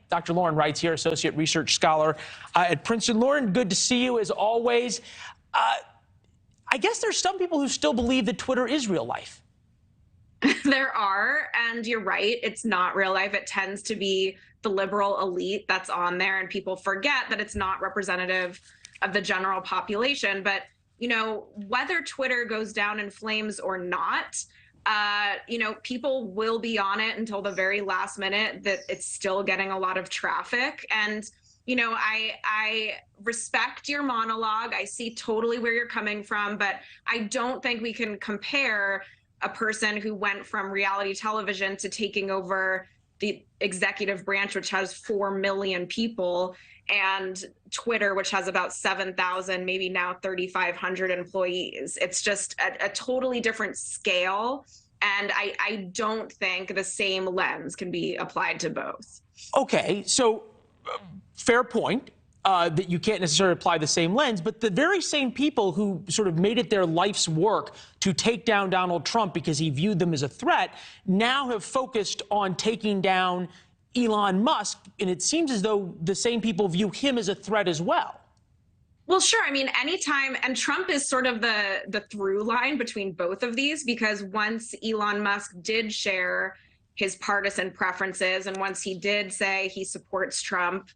Dr. Lauren Wright's here, Associate Research Scholar at Princeton. Lauren, good to see you as always. I guess there's some people who still believe that Twitter is real life. There are, and you're right, it's not real life. It tends to be the liberal elite that's on there, and people forget that it's not representative of the general population. But, you know, whether Twitter goes down in flames or not, you know, people will be on it until the very last minute, that it's still getting a lot of traffic. And, you know, I respect your monologue. I see totally where you're coming from, but I don't think we can compare a person who went from reality television to taking over the executive branch, which has 4 million people, and Twitter, which has about 7,000, maybe now 3,500 employees. It's just a totally different scale. And I don't think the same lens can be applied to both. Okay, so fair point. That you can't necessarily apply the same lens, but the very same people who sort of made it their life's work to take down Donald Trump because he viewed them as a threat now have focused on taking down Elon Musk, and it seems as though the same people view him as a threat as well. Well, sure. I mean, anytime, and Trump is sort of the through line between both of these, because once Elon Musk did share his partisan preferences, and once he did say he supports Trump,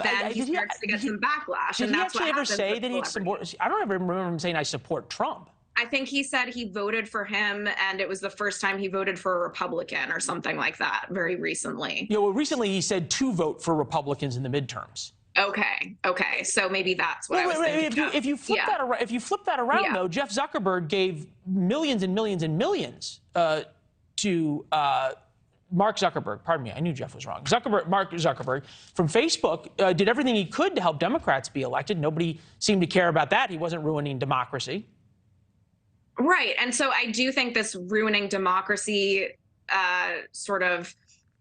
then he starts to get some backlash. Did he actually ever say that he supports? I don't ever remember him saying, "I support Trump." I think he said he voted for him, and it was the first time he voted for a Republican or something like that very recently. Yeah, well, recently he said to vote for Republicans in the midterms. Okay. So maybe that's what I was thinking. If you flip that around, though, Jeff Zuckerberg gave millions and millions and millions to Mark Zuckerberg. Pardon me, I knew Jeff was wrong. Mark Zuckerberg from Facebook did everything he could to help Democrats be elected. Nobody seemed to care about that. He wasn't ruining democracy. Right. And so I do think this ruining democracy sort of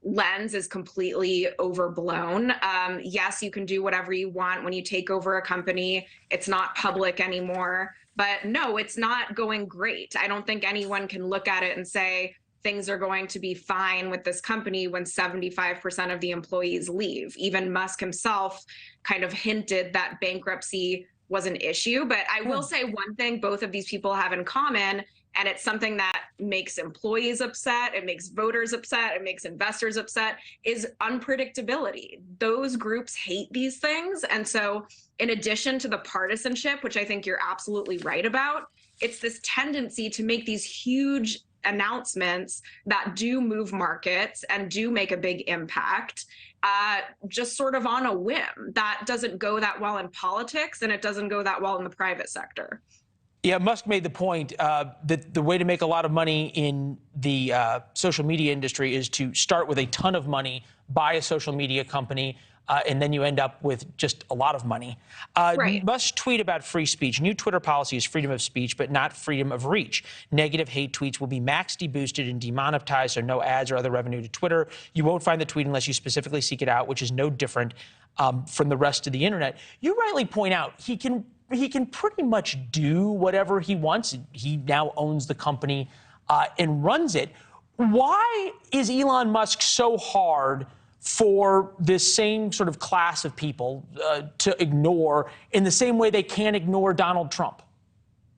lens is completely overblown. Yes, you can do whatever you want when you take over a company. It's not public anymore. But no, it's not going great. I don't think anyone can look at it and say things are going to be fine with this company when 75% of the employees leave. Even Musk himself kind of hinted that bankruptcy was an issue. But I will say one thing both of these people have in common, and it's something that makes employees upset, it makes voters upset, it makes investors upset, is unpredictability. Those groups hate these things. And so in addition to the partisanship, which I think you're absolutely right about, it's this tendency to make these huge announcements that do move markets and do make a big impact, just sort of on a whim. That doesn't go that well in politics, and it doesn't go that well in the private sector. Yeah, Musk made the point that the way to make a lot of money in the social media industry is to start with a ton of money, buy a social media company, and then you end up with just a lot of money. Right. Musk tweet about free speech. New Twitter policy is freedom of speech, but not freedom of reach. Negative hate tweets will be max deboosted and demonetized, so no ads or other revenue to Twitter. You won't find the tweet unless you specifically seek it out, which is no different from the rest of the internet. You rightly point out he can pretty much do whatever he wants. He now owns the company and runs it. Why is Elon Musk so hard for this same sort of class of people to ignore in the same way they can't ignore Donald Trump?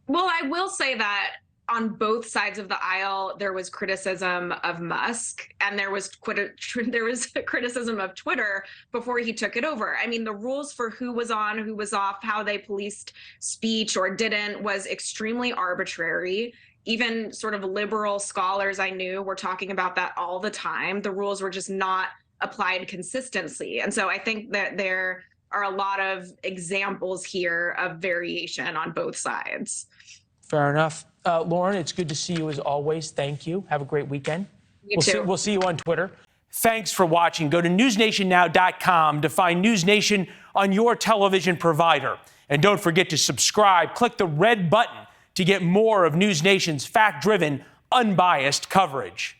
Well, I will say that on both sides of the aisle, there was criticism of Musk, and there was criticism of Twitter before he took it over. I mean, the rules for who was on, who was off, how they policed speech or didn't was extremely arbitrary. Even sort of liberal scholars I knew were talking about that all the time. The rules were just not applied consistently. And so I think that there are a lot of examples here of variation on both sides. Fair enough. Lauren, it's good to see you as always. Thank you. Have a great weekend. You too. We'll see you on Twitter. Thanks for watching. Go to newsnationnow.com to find News Nation on your television provider. And don't forget to subscribe. Click the red button to get more of News Nation's fact-driven, unbiased coverage.